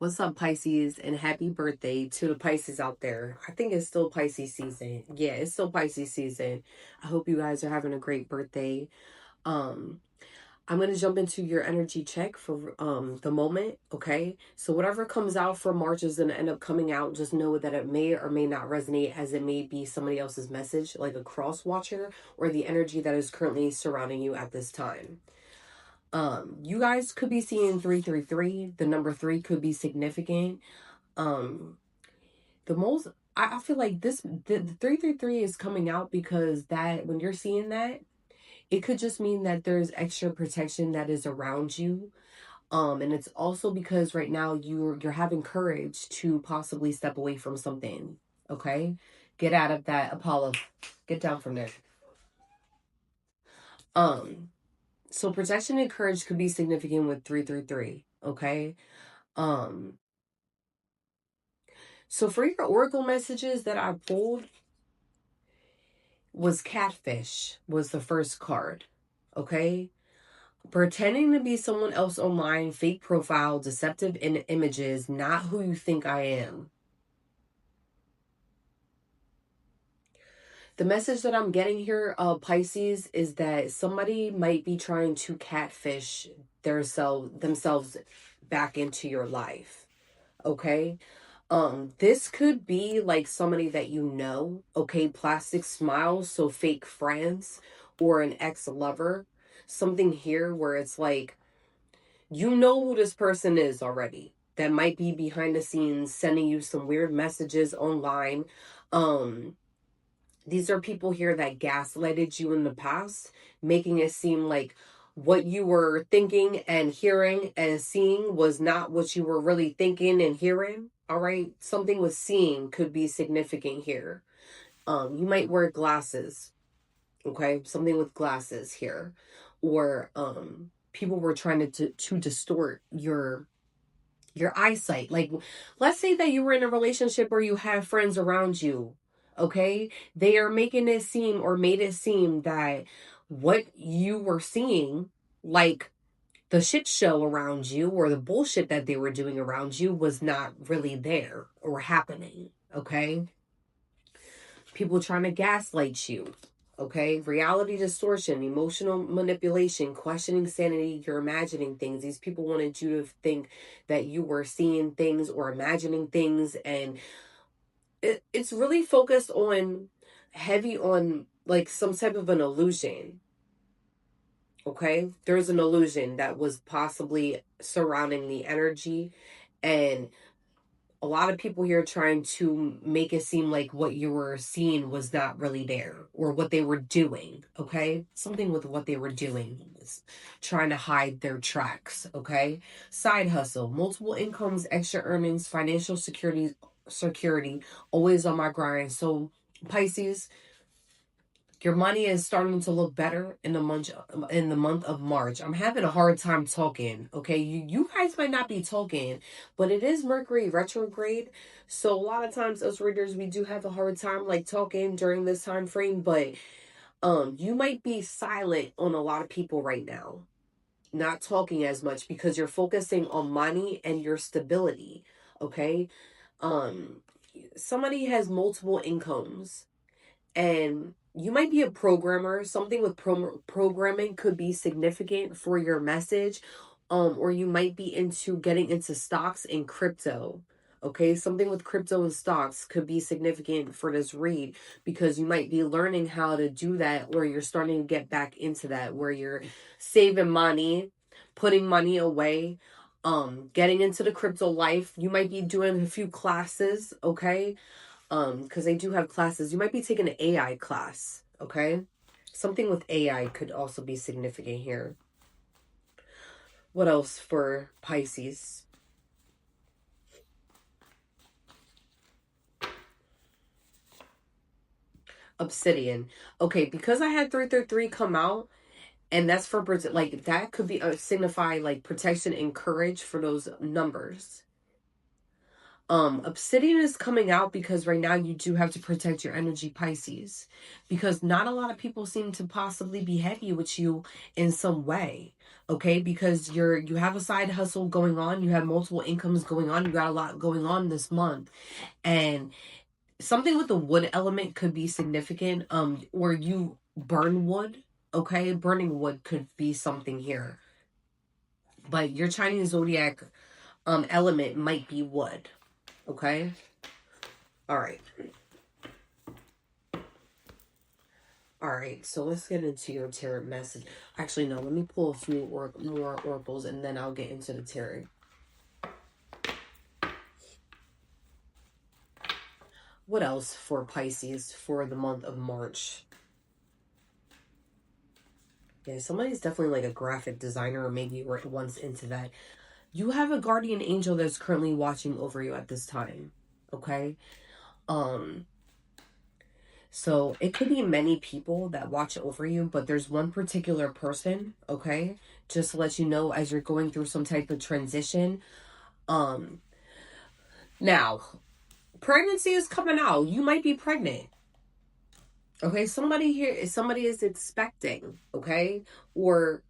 What's up, Pisces, and happy birthday to the Pisces out there. I think it's still Pisces season. Yeah, it's still Pisces season. I hope you guys are having a great birthday. Um, I'm going to jump into your energy check for the moment, okay? So whatever comes out for March is going to end up coming out. Just know that it may or may not resonate, as it may be somebody else's message, like a cross watcher, or the energy that is currently surrounding you at this time. You guys could be seeing 333. The number 3 could be significant. Um, the most I feel like the 333 is coming out because that when you're seeing that, it could just mean that there's extra protection that is around you. And it's also because right now you're having courage to possibly step away from something. Okay? Get out of that Apollo. Get down from there. Um, so protection and courage could be significant with 333. Okay. Um, so for your oracle messages that I pulled, was catfish was the first card. Okay? Pretending to be someone else online, fake profile, deceptive images, not who you think I am. The message that I'm getting here, Pisces, is that somebody might be trying to catfish themselves back into your life. Okay? This could be like somebody that you know, okay, plastic smiles, so fake friends, or an ex-lover. Something here where it's like, you know who this person is already. That might be behind the scenes sending you some weird messages online. Um, these are people here that gaslighted you in the past, making it seem like what you were thinking and hearing and seeing was not what you were really thinking and hearing. All right. Something with seeing could be significant here. You might wear glasses. Okay. Something with glasses here. Or people were trying to distort your eyesight. Like, let's say that you were in a relationship or you have friends around you, okay? They are making it seem or made it seem that what you were seeing, like the shit show around you or the bullshit that they were doing around you, was not really there or happening, okay? People trying to gaslight you. Okay, reality distortion, emotional manipulation, questioning sanity, you're imagining things. These people wanted you to think that you were seeing things or imagining things, and it's really focused on heavy on like some type of an illusion. Okay, there's an illusion that was possibly surrounding the energy, and a lot of people here trying to make it seem like what you were seeing was not really there or what they were doing. Okay, something with what they were doing was trying to hide their tracks. Okay, side hustle, multiple incomes, extra earnings, financial security, always on my grind. So Pisces, your money is starting to look better in the month of March. I'm having a hard time talking. Okay, you guys might not be talking, but it is Mercury retrograde, so a lot of times us readers, we do have a hard time like talking during this time frame. But you might be silent on a lot of people right now, not talking as much because you're focusing on money and your stability. Okay, um, somebody has multiple incomes, and you might be a programmer. Something with programming could be significant for your message. Or you might be into getting into stocks and crypto. Okay, something with crypto and stocks could be significant for this read, because you might be learning how to do that, or you're starting to get back into that, where you're saving money, putting money away, getting into the crypto life. You might be doing a few classes, okay? Because they do have classes. You might be taking an AI class, okay? Something with AI could also be significant here. What else for Pisces? Obsidian. Okay, because I had 333 come out, and that's for like that could be signify like protection and courage for those numbers. Obsidian is coming out because right now you do have to protect your energy, Pisces, because not a lot of people seem to possibly be heavy with you in some way. Okay, because you have a side hustle going on, you have multiple incomes going on, you got a lot going on this month, and something with the wood element could be significant. Or you burn wood. Okay, burning wood could be something here, but your Chinese zodiac element might be wood. Okay. All right. All right. So let's get into your tarot message. Actually, no. Let me pull a few more oracles, and then I'll get into the tarot. What else for Pisces for the month of March? Yeah, somebody's definitely like a graphic designer, or maybe we're once into that. You have a guardian angel that's currently watching over you at this time. Okay. Um. So it could be many people that watch over you, but there's one particular person, okay? Just to let you know as you're going through some type of transition. Um Now, pregnancy is coming out. You might be pregnant. Okay? Somebody is expecting, okay? Or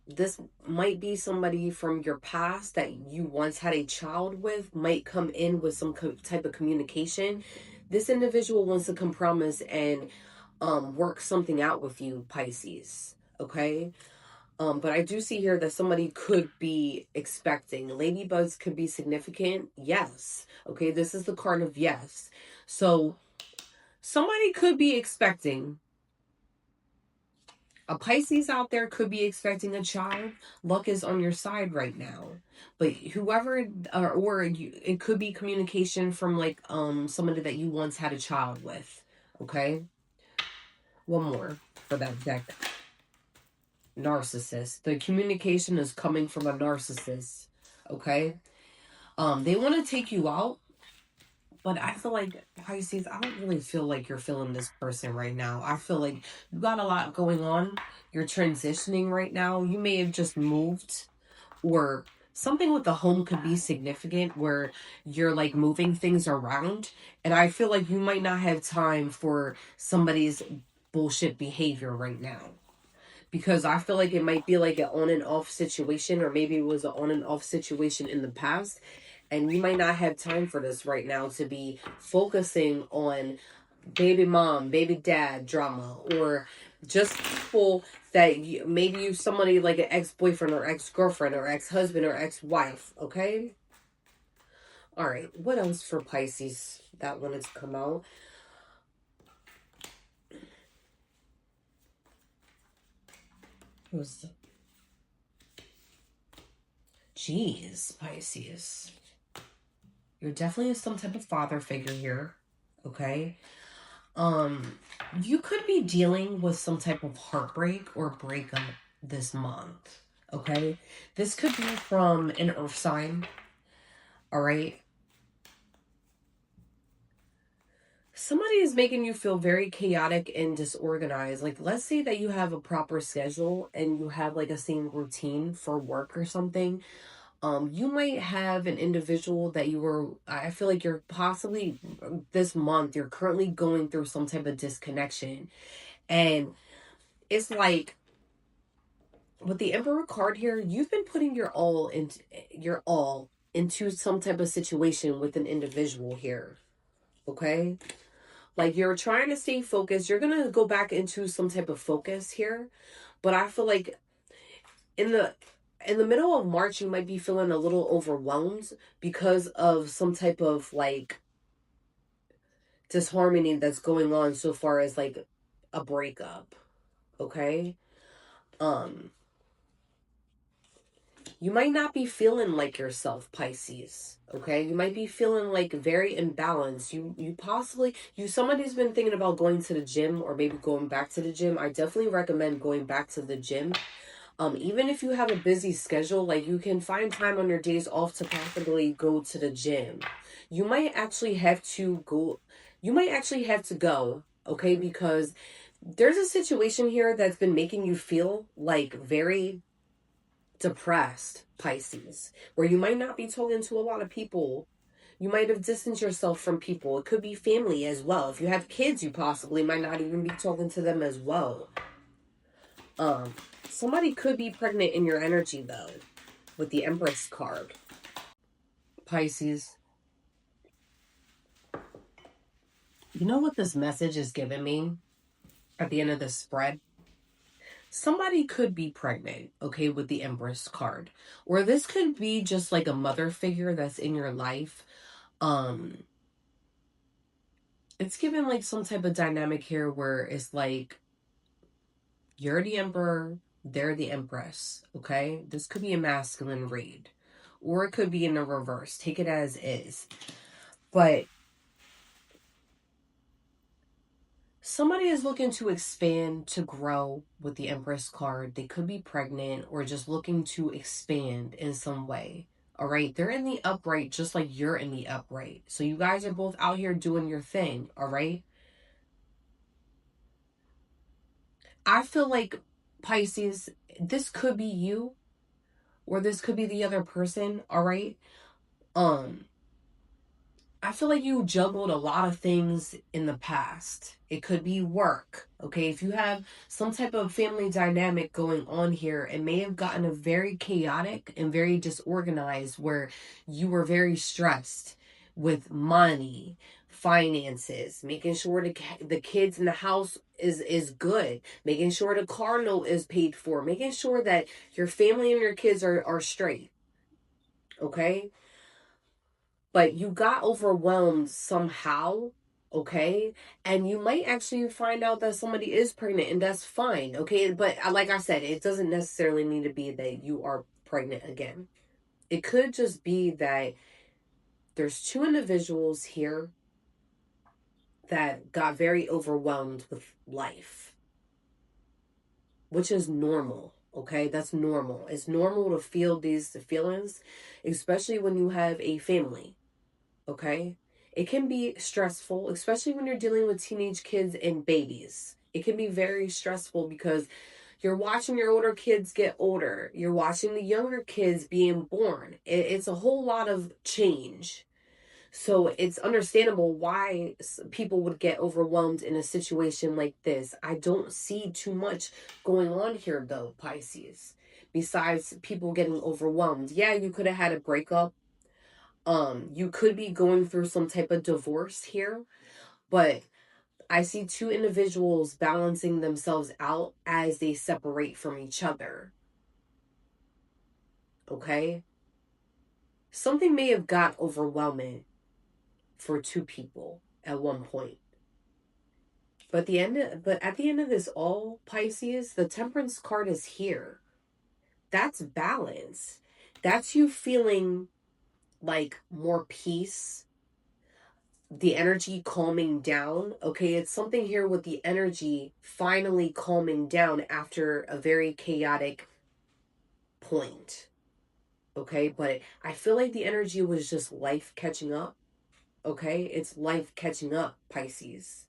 this might be somebody from your past that you once had a child with, might come in with some type of communication. This individual wants to compromise and work something out with you, Pisces. Okay. But I do see here that somebody could be expecting. Ladybugs could be significant. Yes. Okay, this is the card of yes. So somebody could be expecting. A Pisces out there could be expecting a child. Luck is on your side right now. But whoever, or you, it could be communication from like somebody that you once had a child with. Okay. One more for that deck. Narcissist. The communication is coming from a narcissist. Okay. They want to take you out, but I feel like Pisces, I don't really feel like you're feeling this person right now. I feel like you got a lot going on. You're transitioning right now. You may have just moved, or something with the home could be significant where you're like moving things around. And I feel like you might not have time for somebody's bullshit behavior right now. Because I feel like it might be like an on and off situation, or maybe it was an on and off situation in the past. And you might not have time for this right now to be focusing on baby mom, baby dad drama, or just people that maybe you somebody like an ex-boyfriend or ex-girlfriend or ex-husband or ex-wife. Okay. All right. What else for Pisces that wanted to come out? Was Jeez, Pisces. You're definitely some type of father figure here. Okay. You could be dealing with some type of heartbreak or breakup this month. Okay. This could be from an earth sign. All right. Somebody is making you feel very chaotic and disorganized. Like, let's say that you have a proper schedule and you have like a same routine for work or something. You might have an individual that I feel like you're possibly this month, you're currently going through some type of disconnection. And it's like with the Emperor card here, you've been putting your all into some type of situation with an individual here. Okay? Like you're trying to stay focused. You're going to go back into some type of focus here. But I feel like in the middle of March, you might be feeling a little overwhelmed because of some type of like disharmony that's going on so far as like a breakup. Okay? Um you might not be feeling like yourself, Pisces. Okay? You might be feeling like very imbalanced. You possibly somebody's been thinking about going to the gym or maybe going back to the gym. I definitely recommend going back to the gym. Even if you have a busy schedule, like you can find time on your days off to possibly go to the gym. You might actually have to go. You might actually have to go, okay? Because there's a situation here that's been making you feel like very depressed, Pisces, where you might not be talking to a lot of people. You might have distanced yourself from people. It could be family as well. If you have kids, you possibly might not even be talking to them as well. Somebody could be pregnant in your energy though, with the Empress card. Pisces. You know what this message is giving me at the end of the spread? Somebody could be pregnant, okay, with the Empress card. Or this could be just like a mother figure that's in your life. It's given like some type of dynamic here where it's like you're the emperor, they're the empress, okay? This could be a masculine read. Or it could be in the reverse. Take it as is. But somebody is looking to expand, to grow with the Empress card. They could be pregnant or just looking to expand in some way. All right. They're in the upright just like you're in the upright. So you guys are both out here doing your thing. All right. I feel like Pisces, this could be you or this could be the other person. All right. Um, I feel like you juggled a lot of things in the past. It could be work, okay? If you have some type of family dynamic going on here, it may have gotten a very chaotic and very disorganized where you were very stressed with money, finances, making sure the kids in the house is good, making sure the car note is paid for, making sure that your family and your kids are straight, okay? But you got overwhelmed somehow, okay? And you might actually find out that somebody is pregnant, and that's fine, okay? But like I said, it doesn't necessarily need to be that you are pregnant again. It could just be that there's two individuals here that got very overwhelmed with life, which is normal. Okay, that's normal. It's normal to feel these feelings, especially when you have a family. Okay? It can be stressful, especially when you're dealing with teenage kids and babies. It can be very stressful because you're watching your older kids get older. You're watching the younger kids being born. It's a whole lot of change. So it's understandable why people would get overwhelmed in a situation like this. I don't see too much going on here though, Pisces. Besides people getting overwhelmed. Yeah, you could have had a breakup, you could be going through some type of divorce here, but I see two individuals balancing themselves out as they separate from each other. Okay? Something may have got overwhelming for two people at one point. But at the end of this all, Pisces, the Temperance card is here. That's balance. That's you feeling like more peace, the energy calming down. Okay, it's something here with the energy finally calming down after a very chaotic point. Okay, but I feel like the energy was just life catching up. Okay, it's life catching up, Pisces.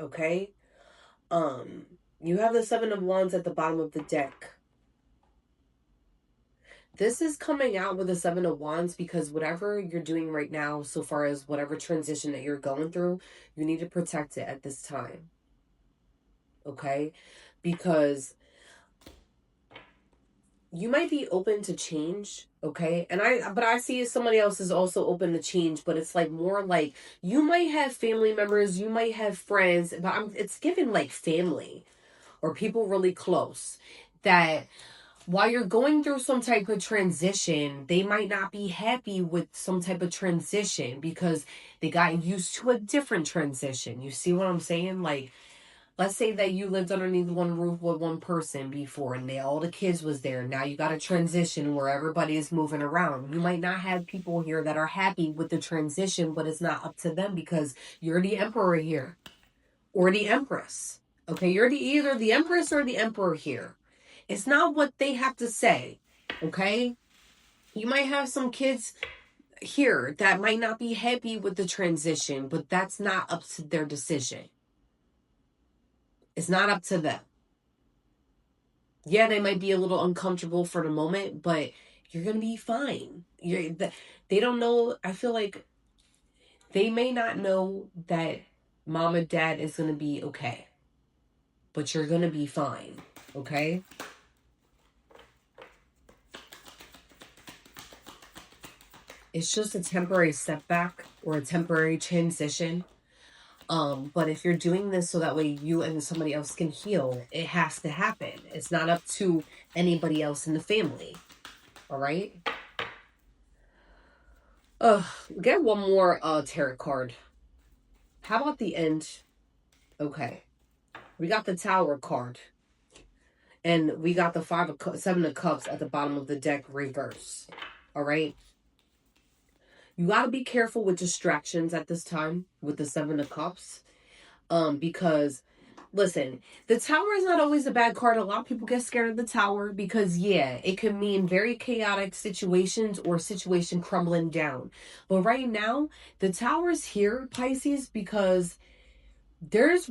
Okay, you have the Seven of Wands at the bottom of the deck. This is coming out with the Seven of Wands because whatever you're doing right now, so far as whatever transition that you're going through, you need to protect it at this time. Okay? Because you might be open to change, okay? But I see somebody else is also open to change, but it's like more like you might have family members, you might have friends, but it's given like family or people really close that while you're going through some type of transition, they might not be happy with some type of transition because they got used to a different transition. You see what I'm saying? Like, let's say that you lived underneath one roof with one person before and all the kids was there. Now you got a transition where everybody is moving around. You might not have people here that are happy with the transition, but it's not up to them because you're the emperor here or the empress. Okay, you're either the empress or the emperor here. It's not what they have to say, okay? You might have some kids here that might not be happy with the transition, but that's not up to their decision. It's not up to them. Yeah, they might be a little uncomfortable for the moment, but You're going to be fine. They don't know. I feel like they may not know that mom and dad is going to be okay, but you're going to be fine. Okay? It's just a temporary setback or a temporary transition. But if you're doing this so that way you and somebody else can heal, it has to happen. It's not up to anybody else in the family. All right? Get one more tarot card. How about the end? Okay. We got the Tower card. And we got the Seven of Cups at the bottom of the deck reverse. All right? You got to be careful with distractions at this time with the Seven of Cups. Because, listen, the Tower is not always a bad card. A lot of people get scared of the Tower because, yeah, it can mean very chaotic situations or situation crumbling down. But right now, the Tower's here, Pisces, because there's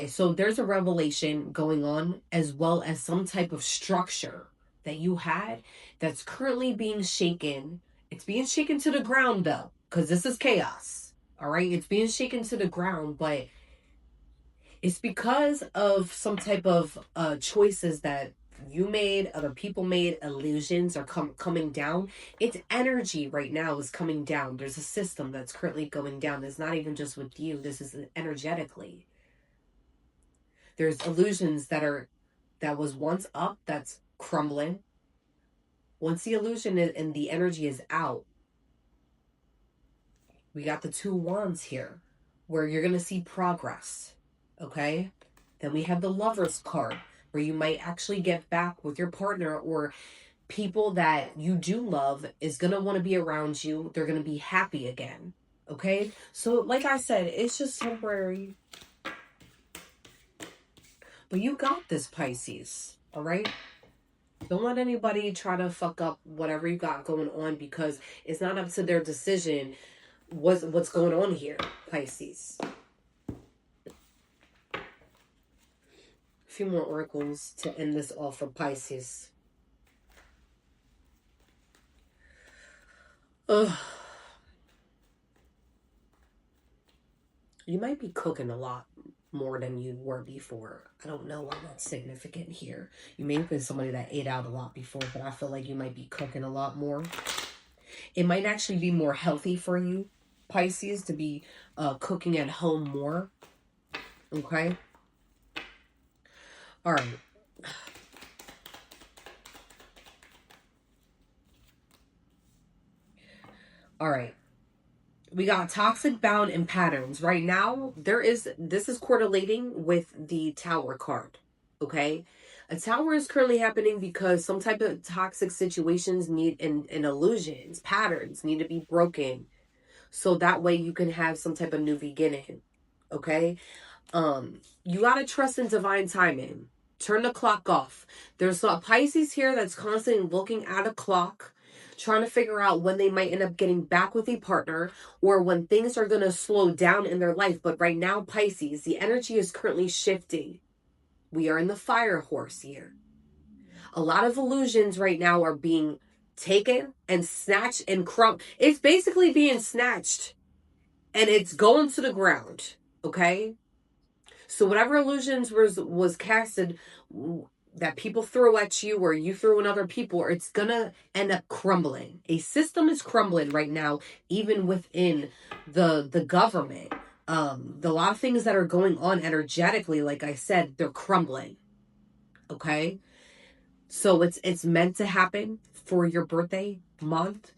so there's a revelation going on, as well as some type of structure that you had that's currently being shaken. It's being shaken to the ground, though, because this is chaos. All right, it's being shaken to the ground, but it's because of some type of choices that you made, other people made, illusions are coming down. Its energy right now is coming down. There's a system that's currently going down. It's not even just with you. This is energetically. There's illusions that was once up that's crumbling. Once the illusion and the energy is out, we got the Two Wands here, where you're going to see progress. Okay? Then we have the Lovers card, where you might actually get back with your partner or people that you do love is going to want to be around you. They're going to be happy again. Okay? So, like I said, it's just temporary. But you got this, Pisces. All right? Don't let anybody try to fuck up whatever you got going on, because it's not up to their decision what's going on here, Pisces. A few more oracles to end this off for Pisces. Ugh. You might be cooking a lot more than you were before. I don't know why that's significant here. You may have been somebody that ate out a lot before, but I feel like you might be cooking a lot more. It might actually be more healthy for you, Pisces, to be cooking at home more. Okay? All right. All right. We got toxic, bound, and patterns. Right now, this is correlating with the Tower card. Okay? A Tower is currently happening because some type of toxic situations need and illusions, patterns need to be broken. So that way you can have some type of new beginning. Okay? You gotta trust in divine timing. Turn the clock off. There's a Pisces here that's constantly looking at a clock, trying to figure out when they might end up getting back with a partner or when things are going to slow down in their life. But right now, Pisces, the energy is currently shifting. We are in the fire horse here. A lot of illusions right now are being taken and snatched and it's basically being snatched and it's going to the ground. Okay? So whatever illusions was casted that people throw at you or you throw in other people, it's gonna end up crumbling. A system is crumbling right now, even within the government. The lot of things that are going on energetically, like I said, they're crumbling. Okay? So it's meant to happen for your birthday month.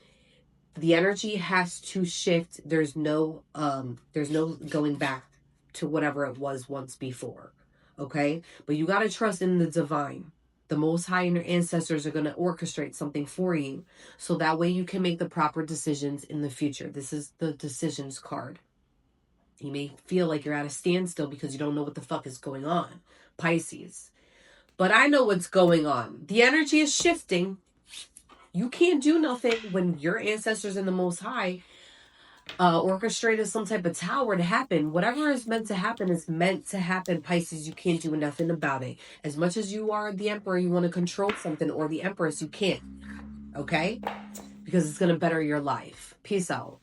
The energy has to shift. There's no going back to whatever it was once before. Okay? But you got to trust in the divine. The Most High and your ancestors are going to orchestrate something for you, so that way you can make the proper decisions in the future. This is the decisions card. You may feel like you're at a standstill because you don't know what the fuck is going on, Pisces. But I know what's going on. The energy is shifting. You can't do nothing when your ancestors and the Most High orchestrated some type of tower to happen. Whatever is meant to happen is meant to happen, Pisces. You can't do nothing about it. As much as you are the emperor, you want to control something, or the empress, you can't. Okay? Because it's going to better your life. Peace out.